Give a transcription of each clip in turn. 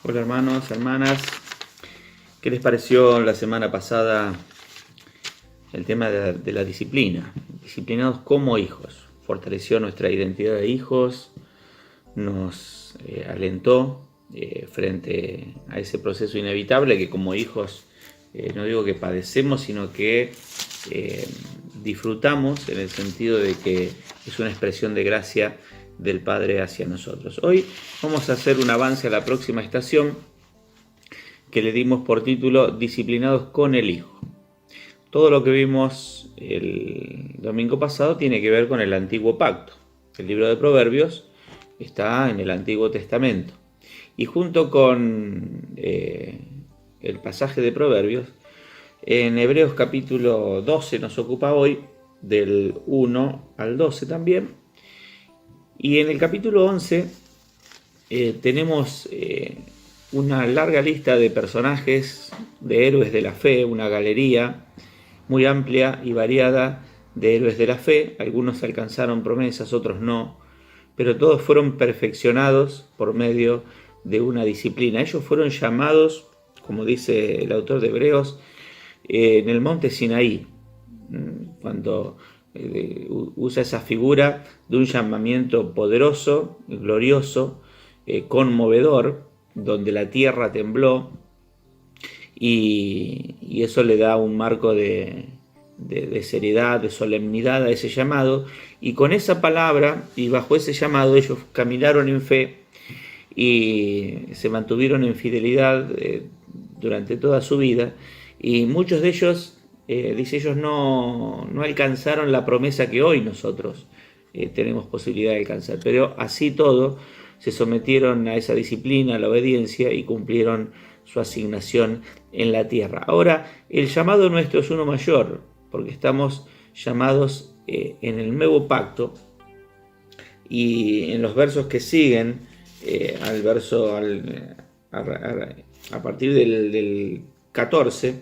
Hola hermanos, hermanas, ¿qué les pareció la semana pasada el tema de la disciplina? Disciplinados como hijos, fortaleció nuestra identidad de hijos, nos alentó frente a ese proceso inevitable que como hijos, no digo que padecemos, sino que disfrutamos en el sentido de que es una expresión de gracia del Padre hacia nosotros. Hoy vamos a hacer un avance a la próxima estación que le dimos por título Disciplinados con el Hijo. Todo lo que vimos el domingo pasado tiene que ver con el Antiguo Pacto. El libro de Proverbios está en el Antiguo Testamento. Y junto con el pasaje de Proverbios, en Hebreos capítulo 12 nos ocupa hoy, del 1 al 12 también. Y en el capítulo 11 tenemos una larga lista de personajes, de héroes de la fe, una galería muy amplia y variada de héroes de la fe. Algunos alcanzaron promesas, otros no, pero todos fueron perfeccionados por medio de una disciplina. Ellos fueron llamados, como dice el autor de Hebreos, en el monte Sinaí, cuando usa esa figura de un llamamiento poderoso, glorioso, conmovedor, donde la tierra tembló, y eso le da un marco de seriedad, de solemnidad a ese llamado, y con esa palabra y bajo ese llamado ellos caminaron en fe y se mantuvieron en fidelidad durante toda su vida, y muchos de ellos dice, ellos no alcanzaron la promesa que hoy nosotros tenemos posibilidad de alcanzar, pero así todo se sometieron a esa disciplina, a la obediencia, y cumplieron su asignación en la tierra. Ahora, el llamado nuestro es uno mayor, porque estamos llamados en el nuevo pacto, y en los versos que siguen, a partir del 14,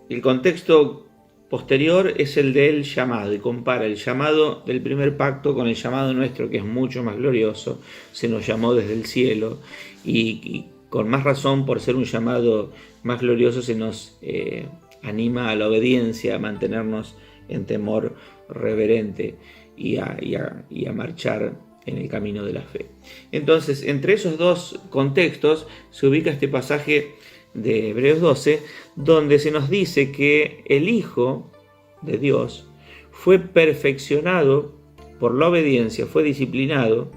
el contexto posterior es el del llamado, y compara el llamado del primer pacto con el llamado nuestro, que es mucho más glorioso. Se nos llamó desde el cielo, y con más razón, por ser un llamado más glorioso, se nos anima a la obediencia, a mantenernos en temor reverente y a marchar en el camino de la fe. Entonces, entre esos dos contextos se ubica este pasaje de Hebreos 12, donde se nos dice que el Hijo de Dios fue perfeccionado por la obediencia, fue disciplinado,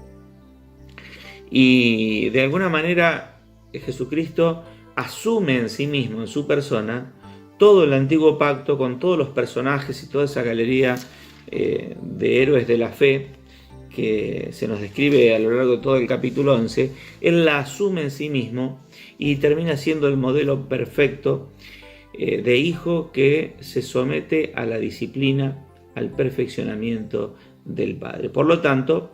y de alguna manera Jesucristo asume en sí mismo, en su persona, todo el antiguo pacto con todos los personajes y toda esa galería de héroes de la fe que se nos describe a lo largo de todo el capítulo 11. Él la asume en sí mismo y termina siendo el modelo perfecto de hijo que se somete a la disciplina, al perfeccionamiento del Padre. Por lo tanto,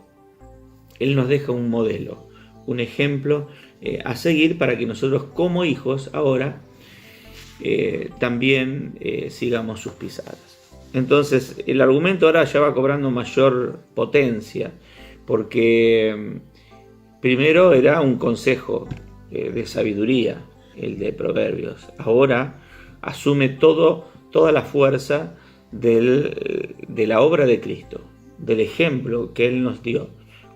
Él nos deja un modelo un ejemplo a seguir para que nosotros como hijos ahora también sigamos sus pisadas. Entonces el argumento ahora ya va cobrando mayor potencia, porque primero era un consejo de sabiduría, el de Proverbios. Ahora asume toda la fuerza de la obra de Cristo, del ejemplo que Él nos dio.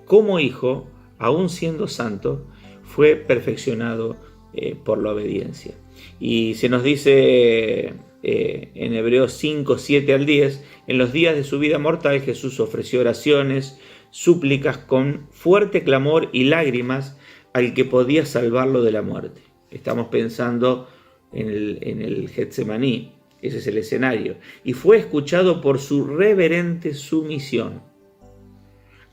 Como hijo, aún siendo santo, fue perfeccionado por la obediencia. Y se nos dice en Hebreos 5, 7 al 10, en los días de su vida mortal Jesús ofreció oraciones, súplicas con fuerte clamor y lágrimas al que podía salvarlo de la muerte. Estamos pensando en el Getsemaní, ese es el escenario. Y fue escuchado por su reverente sumisión.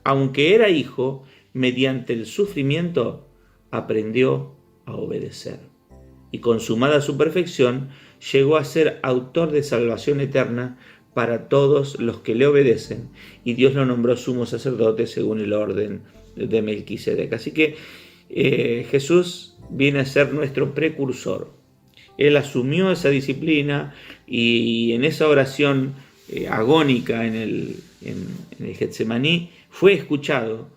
Aunque era hijo, mediante el sufrimiento aprendió a obedecer. Y consumada su perfección, llegó a ser autor de salvación eterna para todos los que le obedecen, y Dios lo nombró sumo sacerdote según el orden de Melquisedec. Así que Jesús viene a ser nuestro precursor. Él asumió esa disciplina y en esa oración agónica en el Getsemaní fue escuchado,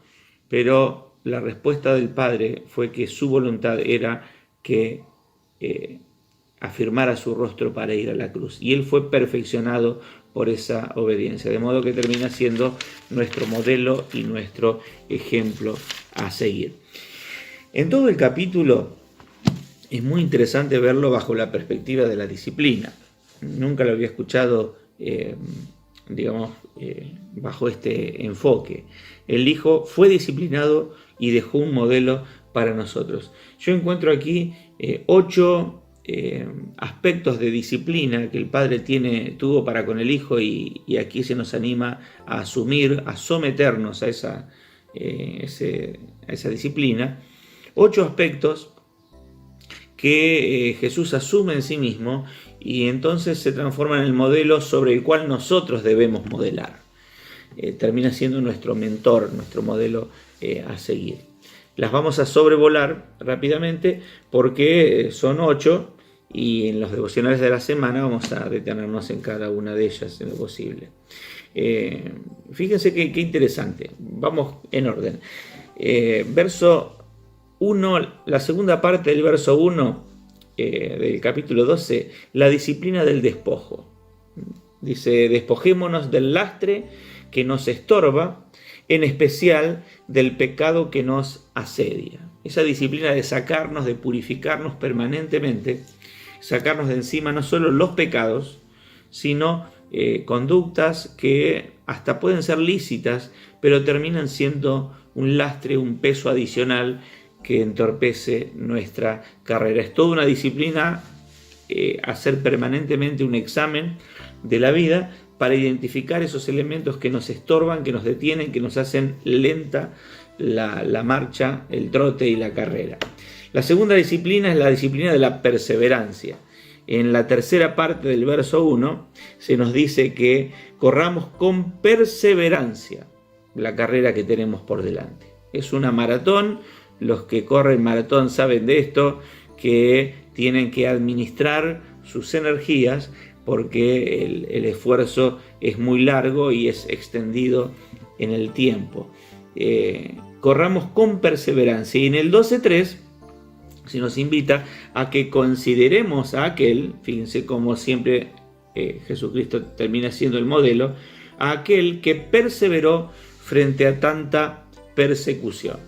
pero la respuesta del Padre fue que su voluntad era que afirmara su rostro para ir a la cruz, y Él fue perfeccionado por esa obediencia, de modo que termina siendo nuestro modelo y nuestro ejemplo a seguir. En todo el capítulo es muy interesante verlo bajo la perspectiva de la disciplina. Nunca lo había escuchado, bajo este enfoque. El Hijo fue disciplinado y dejó un modelo para nosotros. Yo encuentro aquí 8 aspectos de disciplina que el Padre tuvo para con el Hijo, y aquí se nos anima a asumir, a someternos a esa disciplina. 8 aspectos que Jesús asume en sí mismo y entonces se transforma en el modelo sobre el cual nosotros debemos modelar. Termina siendo nuestro mentor, nuestro modelo a seguir. Las vamos a sobrevolar rápidamente porque son 8 y en los devocionales de la semana vamos a detenernos en cada una de ellas en lo posible. Fíjense qué interesante. Vamos en orden. Verso 1, la segunda parte del verso 1 del capítulo 12, la disciplina del despojo. Dice: despojémonos del lastre que nos estorba, en especial del pecado que nos asedia. Esa disciplina de sacarnos, de purificarnos permanentemente, sacarnos de encima no solo los pecados, sino conductas que hasta pueden ser lícitas, pero terminan siendo un lastre, un peso adicional que entorpece nuestra carrera. Es toda una disciplina hacer permanentemente un examen de la vida para identificar esos elementos que nos estorban, que nos detienen, que nos hacen lenta la marcha, el trote y la carrera. La segunda disciplina es la disciplina de la perseverancia. En la tercera parte del verso 1 se nos dice que corramos con perseverancia la carrera que tenemos por delante. Es una maratón. Los que corren maratón saben de esto, que tienen que administrar sus energías porque el esfuerzo es muy largo y es extendido en el tiempo. Corramos con perseverancia. Y en el 12.3 se nos invita a que consideremos a aquel, fíjense cómo siempre Jesucristo termina siendo el modelo, a aquel que perseveró frente a tanta persecución.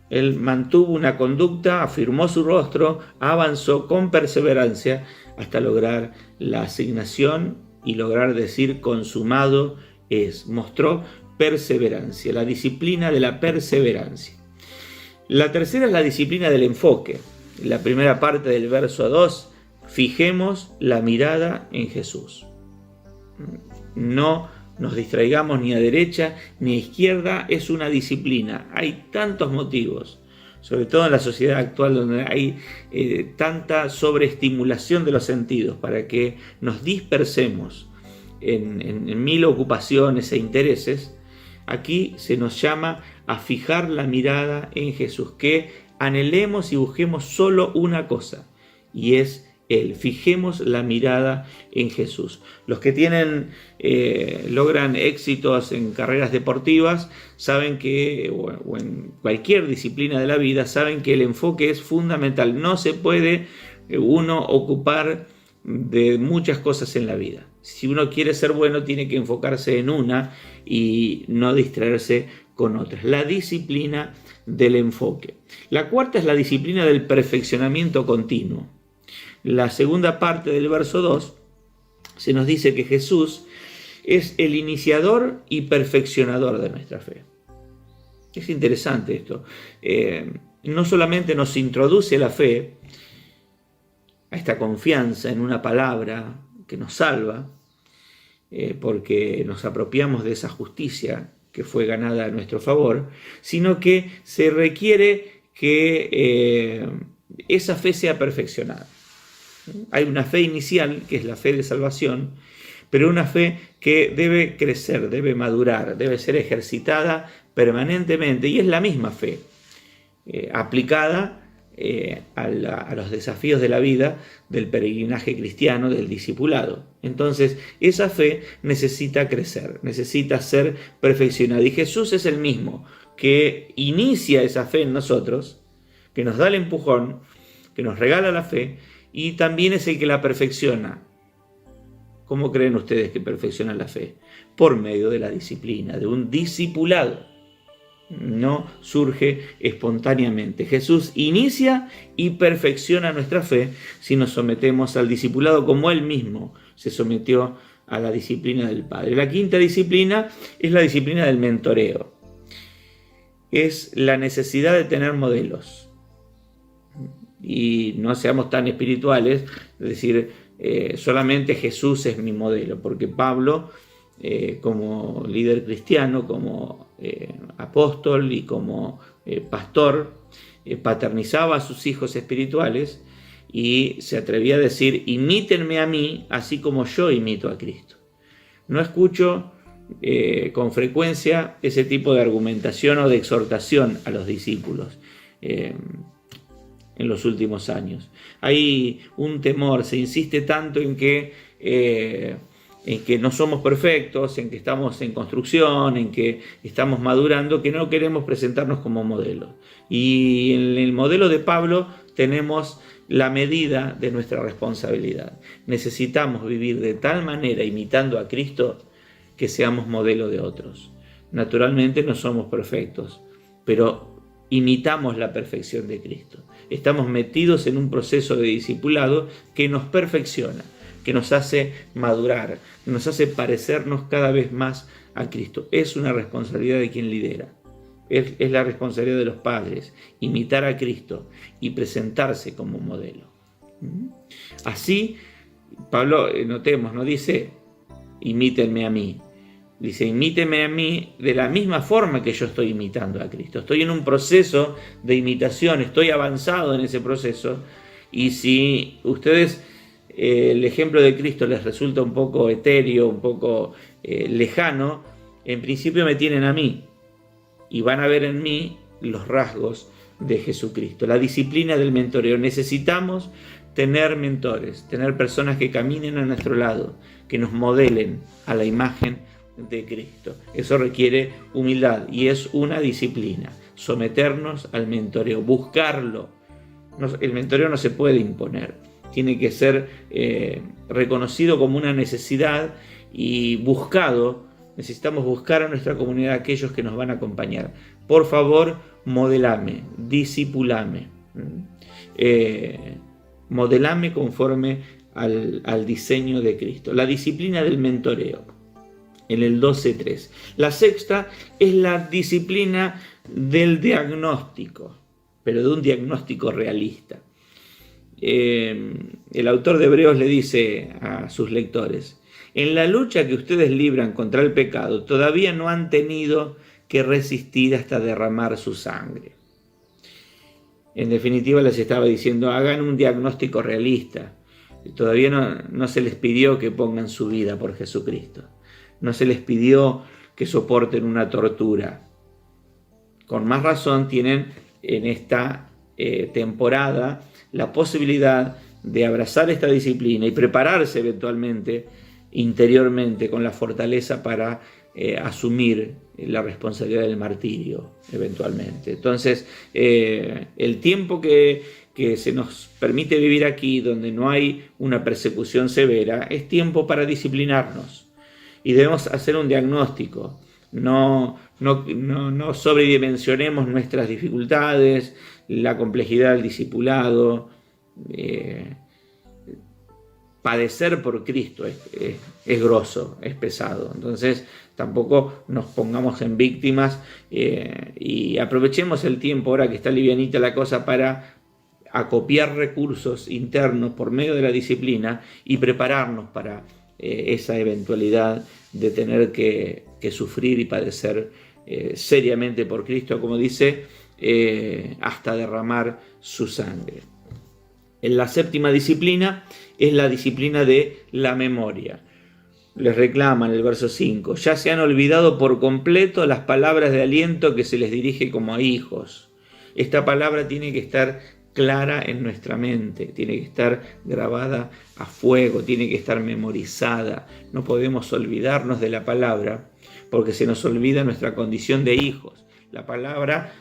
Él mantuvo una conducta, afirmó su rostro, avanzó con perseverancia hasta lograr la asignación y lograr decir consumado es. Mostró perseverancia, la disciplina de la perseverancia. La tercera es la disciplina del enfoque. En la primera parte del verso 2, fijemos la mirada en Jesús. No nos distraigamos ni a derecha ni a izquierda, es una disciplina. Hay tantos motivos, sobre todo en la sociedad actual donde hay tanta sobreestimulación de los sentidos para que nos dispersemos en mil ocupaciones e intereses. Aquí se nos llama a fijar la mirada en Jesús, que anhelemos y busquemos solo una cosa, y es Él. Fijemos la mirada en Jesús. Los que logran éxitos en carreras deportivas saben que, o en cualquier disciplina de la vida, saben que el enfoque es fundamental. No se puede uno ocupar de muchas cosas en la vida. Si uno quiere ser bueno, tiene que enfocarse en una y no distraerse con otras. La disciplina del enfoque. La cuarta es la disciplina del perfeccionamiento continuo. La segunda parte del verso 2 se nos dice que Jesús es el iniciador y perfeccionador de nuestra fe. Es interesante esto. No solamente nos introduce la fe, a esta confianza en una palabra que nos salva, porque nos apropiamos de esa justicia que fue ganada a nuestro favor, sino que se requiere que esa fe sea perfeccionada. Hay una fe inicial, que es la fe de salvación, pero una fe que debe crecer, debe madurar, debe ser ejercitada permanentemente, y es la misma fe aplicada a los desafíos de la vida, del peregrinaje cristiano, del discipulado. Entonces, esa fe necesita crecer, necesita ser perfeccionada, y Jesús es el mismo que inicia esa fe en nosotros, que nos da el empujón, que nos regala la fe, y también es el que la perfecciona. ¿Cómo creen ustedes que perfecciona la fe? Por medio de la disciplina, de un discipulado. No surge espontáneamente. Jesús inicia y perfecciona nuestra fe si nos sometemos al discipulado, como Él mismo se sometió a la disciplina del Padre. La quinta disciplina es la disciplina del mentoreo. Es la necesidad de tener modelos. Y no seamos tan espirituales, es decir, solamente Jesús es mi modelo, porque Pablo, como líder cristiano, como apóstol y como pastor, paternizaba a sus hijos espirituales y se atrevía a decir: imítenme a mí así como yo imito a Cristo. No escucho con frecuencia ese tipo de argumentación o de exhortación a los discípulos en los últimos años. Hay un temor, se insiste tanto en que no somos perfectos, en que estamos en construcción, en que estamos madurando, que no queremos presentarnos como modelos. Y en el modelo de Pablo tenemos la medida de nuestra responsabilidad. Necesitamos vivir de tal manera, imitando a Cristo, que seamos modelo de otros. Naturalmente no somos perfectos, pero imitamos la perfección de Cristo. Estamos metidos en un proceso de discipulado que nos perfecciona, que nos hace madurar, que nos hace parecernos cada vez más a Cristo. Es una responsabilidad de quien lidera. Es la responsabilidad de los padres, imitar a Cristo y presentarse como modelo. Así, Pablo, notemos, no dice imítenme a mí. Dice, imítenme a mí de la misma forma que yo estoy imitando a Cristo. Estoy en un proceso de imitación, estoy avanzado en ese proceso. Y si ustedes, el ejemplo de Cristo les resulta un poco etéreo, un poco lejano, en principio me tienen a mí. Y van a ver en mí los rasgos de Jesucristo. La disciplina del mentoreo. Necesitamos tener mentores, tener personas que caminen a nuestro lado, que nos modelen a la imagen de Cristo. Eso requiere humildad y es una disciplina. Someternos al mentoreo, buscarlo. El mentoreo no se puede imponer. Tiene que ser reconocido como una necesidad y buscado. Necesitamos buscar a nuestra comunidad aquellos que nos van a acompañar. Por favor, modelame, discipulame. Modelame conforme al diseño de Cristo. La disciplina del mentoreo, en el 12.3. La sexta es la disciplina del diagnóstico, pero de un diagnóstico realista. El autor de Hebreos le dice a sus lectores: en la lucha que ustedes libran contra el pecado, todavía no han tenido que resistir hasta derramar su sangre. En definitiva, les estaba diciendo, hagan un diagnóstico realista. Todavía no se les pidió que pongan su vida por Jesucristo. No se les pidió que soporten una tortura. Con más razón tienen en esta temporada la posibilidad de abrazar esta disciplina y prepararse eventualmente interiormente con la fortaleza para asumir la responsabilidad del martirio eventualmente. Entonces, el tiempo que se nos permite vivir aquí, donde no hay una persecución severa, es tiempo para disciplinarnos y debemos hacer un diagnóstico. No sobredimensionemos nuestras dificultades, la complejidad del discipulado. Padecer por Cristo es grosso, es pesado. Entonces tampoco nos pongamos en víctimas y aprovechemos el tiempo ahora que está livianita la cosa para acopiar recursos internos por medio de la disciplina y prepararnos para esa eventualidad de tener que sufrir y padecer seriamente por Cristo, como dice, hasta derramar su sangre. En la séptima disciplina es la disciplina de la memoria. Les reclama en el verso 5, ya se han olvidado por completo las palabras de aliento que se les dirige como a hijos. Esta palabra tiene que estar clara en nuestra mente, tiene que estar grabada a fuego, tiene que estar memorizada. No podemos olvidarnos de la palabra porque se nos olvida nuestra condición de hijos. La palabra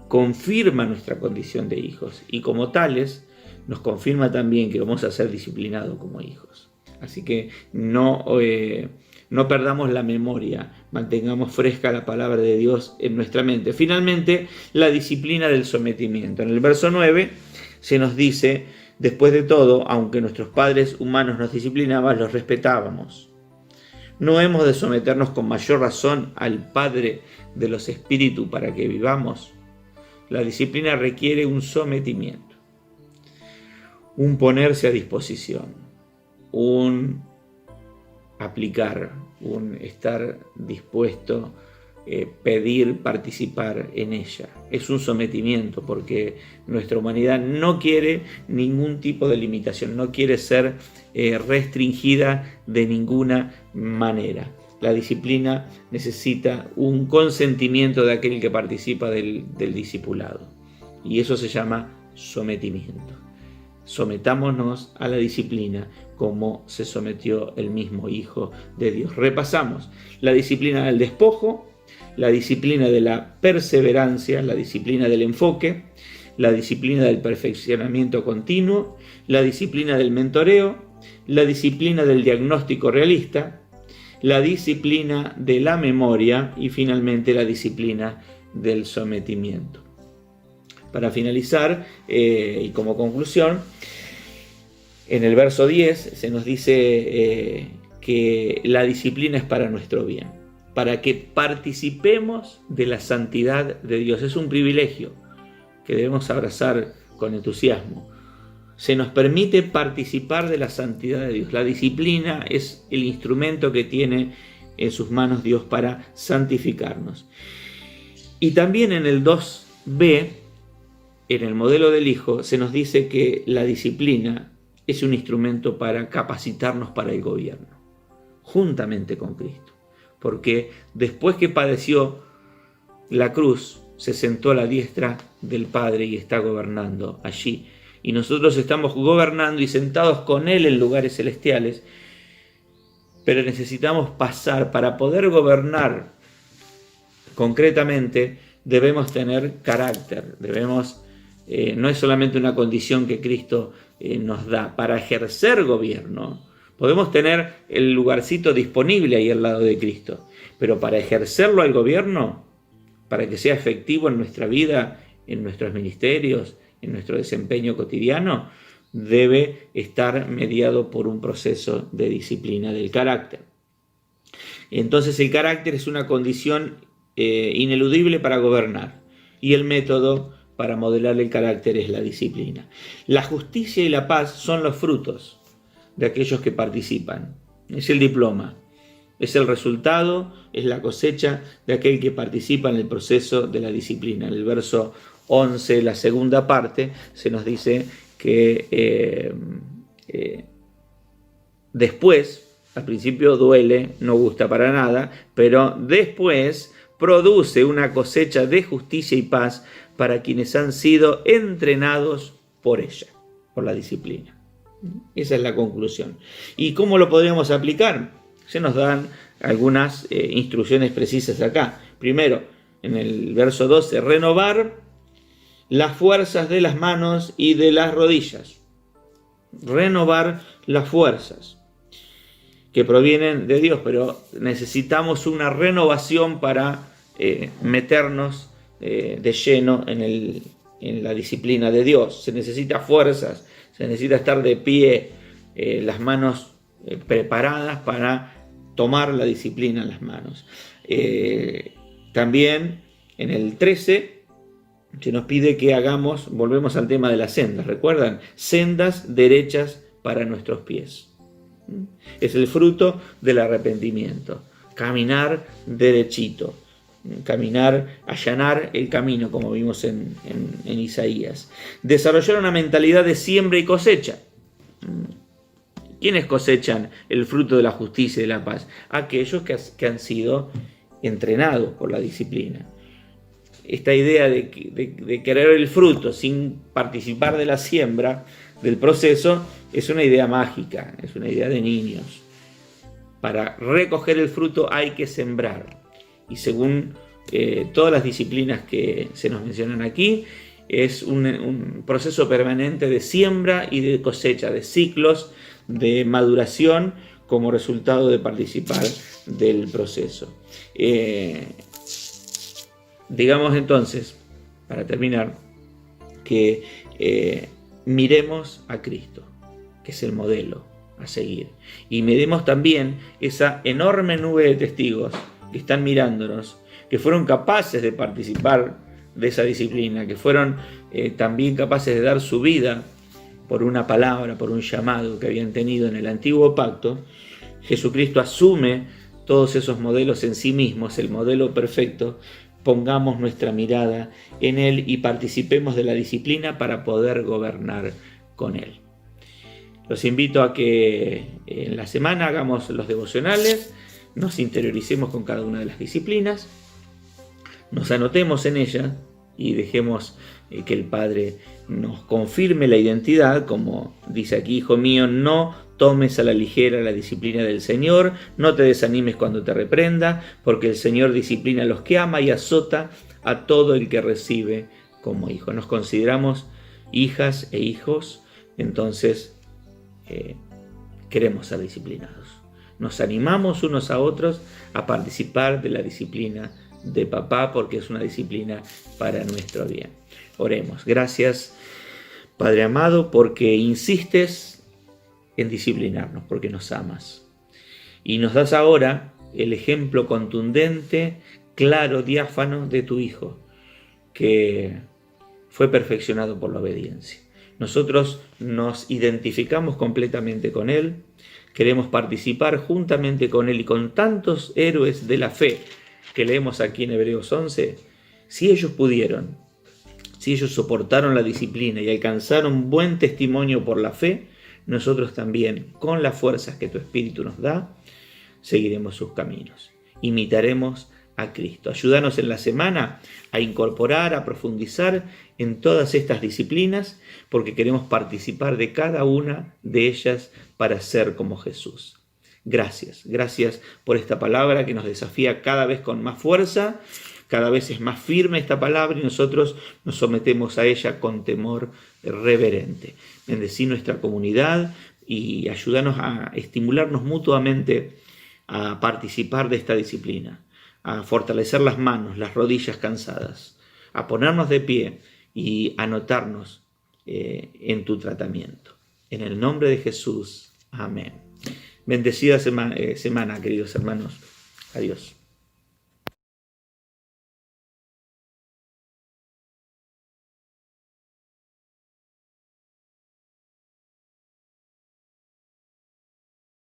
confirma nuestra condición de hijos y como tales nos confirma también que vamos a ser disciplinados como hijos. Así que no perdamos la memoria, mantengamos fresca la palabra de Dios en nuestra mente. Finalmente, la disciplina del sometimiento. En el verso 9 se nos dice, después de todo, aunque nuestros padres humanos nos disciplinaban, los respetábamos. ¿No hemos de someternos con mayor razón al Padre de los Espíritus para que vivamos? La disciplina requiere un sometimiento, un ponerse a disposición, un aplicar, un estar dispuesto, pedir, participar en ella. Es un sometimiento porque nuestra humanidad no quiere ningún tipo de limitación, no quiere ser restringida de ninguna manera. La disciplina necesita un consentimiento de aquel que participa del discipulado y eso se llama sometimiento. Sometámonos a la disciplina como se sometió el mismo Hijo de Dios. Repasamos la disciplina del despojo, la disciplina de la perseverancia, la disciplina del enfoque, la disciplina del perfeccionamiento continuo, la disciplina del mentoreo, la disciplina del diagnóstico realista, la disciplina de la memoria y finalmente la disciplina del sometimiento. Para finalizar y como conclusión, en el verso 10 se nos dice que la disciplina es para nuestro bien, para que participemos de la santidad de Dios. Es un privilegio que debemos abrazar con entusiasmo. Se nos permite participar de la santidad de Dios. La disciplina es el instrumento que tiene en sus manos Dios para santificarnos. Y también en el 2b, en el modelo del Hijo, se nos dice que la disciplina es un instrumento para capacitarnos para el gobierno, juntamente con Cristo. Porque después que padeció la cruz, se sentó a la diestra del Padre y está gobernando allí. Y nosotros estamos gobernando y sentados con Él en lugares celestiales, pero necesitamos pasar para poder gobernar concretamente. Debemos tener carácter, no es solamente una condición que Cristo nos da. Para ejercer gobierno, podemos tener el lugarcito disponible ahí al lado de Cristo, pero para ejercerlo al gobierno, para que sea efectivo en nuestra vida, en nuestros ministerios, en nuestro desempeño cotidiano, debe estar mediado por un proceso de disciplina del carácter. Entonces el carácter es una condición ineludible para gobernar y el método para modelar el carácter es la disciplina. La justicia y la paz son los frutos de aquellos que participan. Es el diploma, es el resultado, es la cosecha de aquel que participa en el proceso de la disciplina. En el verso 11, la segunda parte, se nos dice que después Al principio duele, no gusta para nada, pero después produce una cosecha de justicia y paz para quienes han sido entrenados por ella, por la disciplina. Esa es la conclusión. ¿Y cómo lo podríamos aplicar? Se nos dan algunas instrucciones precisas acá. Primero, en el verso 12, renovar las fuerzas de las manos y de las rodillas. Renovar las fuerzas que provienen de Dios, pero necesitamos una renovación para meternos de lleno en la disciplina de Dios. Se necesita fuerzas, se necesita estar de pie, las manos preparadas para tomar la disciplina en las manos. También en el 13 se nos pide que hagamos, volvemos al tema de las sendas, ¿recuerdan? Sendas derechas para nuestros pies. Es el fruto del arrepentimiento. Caminar derechito, caminar, allanar el camino, como vimos en Isaías. Desarrollar una mentalidad de siembra y cosecha. ¿Quiénes cosechan el fruto de la justicia y de la paz? Aquellos que han sido entrenados por la disciplina. Esta idea de querer el fruto sin participar de la siembra, del proceso, es una idea mágica, es una idea de niños. Para recoger el fruto hay que sembrar. Y según todas las disciplinas que se nos mencionan aquí, es un proceso permanente de siembra y de cosecha, de ciclos de maduración como resultado de participar del proceso. Digamos entonces, para terminar, que miremos a Cristo, que es el modelo a seguir, y miremos también esa enorme nube de testigos que están mirándonos, que fueron capaces de participar de esa disciplina, que fueron también capaces de dar su vida por una palabra, por un llamado que habían tenido en el antiguo pacto. Jesucristo asume todos esos modelos en sí mismo, es el modelo perfecto. Pongamos nuestra mirada en Él y participemos de la disciplina para poder gobernar con Él. Los invito a que en la semana hagamos los devocionales, nos interioricemos con cada una de las disciplinas, nos anotemos en ella y dejemos que el Padre nos confirme la identidad, como dice aquí: hijo mío, no tomes a la ligera la disciplina del Señor, no te desanimes cuando te reprenda, porque el Señor disciplina a los que ama y azota a todo el que recibe como hijo. Nos consideramos hijas e hijos, entonces queremos ser disciplinados. Nos animamos unos a otros a participar de la disciplina de papá, porque es una disciplina para nuestro bien. Oremos. Gracias, Padre amado, porque insistes en disciplinarnos, porque nos amas. Y nos das ahora el ejemplo contundente, claro, diáfano de tu Hijo, que fue perfeccionado por la obediencia. Nosotros nos identificamos completamente con Él, queremos participar juntamente con Él y con tantos héroes de la fe que leemos aquí en Hebreos 11. Si ellos pudieron, si ellos soportaron la disciplina y alcanzaron buen testimonio por la fe, nosotros también, con las fuerzas que tu Espíritu nos da, seguiremos sus caminos. Imitaremos a Cristo. Ayúdanos en la semana a incorporar, a profundizar en todas estas disciplinas, porque queremos participar de cada una de ellas para ser como Jesús. Gracias por esta palabra que nos desafía cada vez con más fuerza, cada vez es más firme esta palabra y nosotros nos sometemos a ella con temor reverente. Bendecí nuestra comunidad y ayúdanos a estimularnos mutuamente a participar de esta disciplina, a fortalecer las manos, las rodillas cansadas, a ponernos de pie y anotarnos en tu tratamiento. En el nombre de Jesús, amén. Bendecida semana, queridos hermanos. Adiós.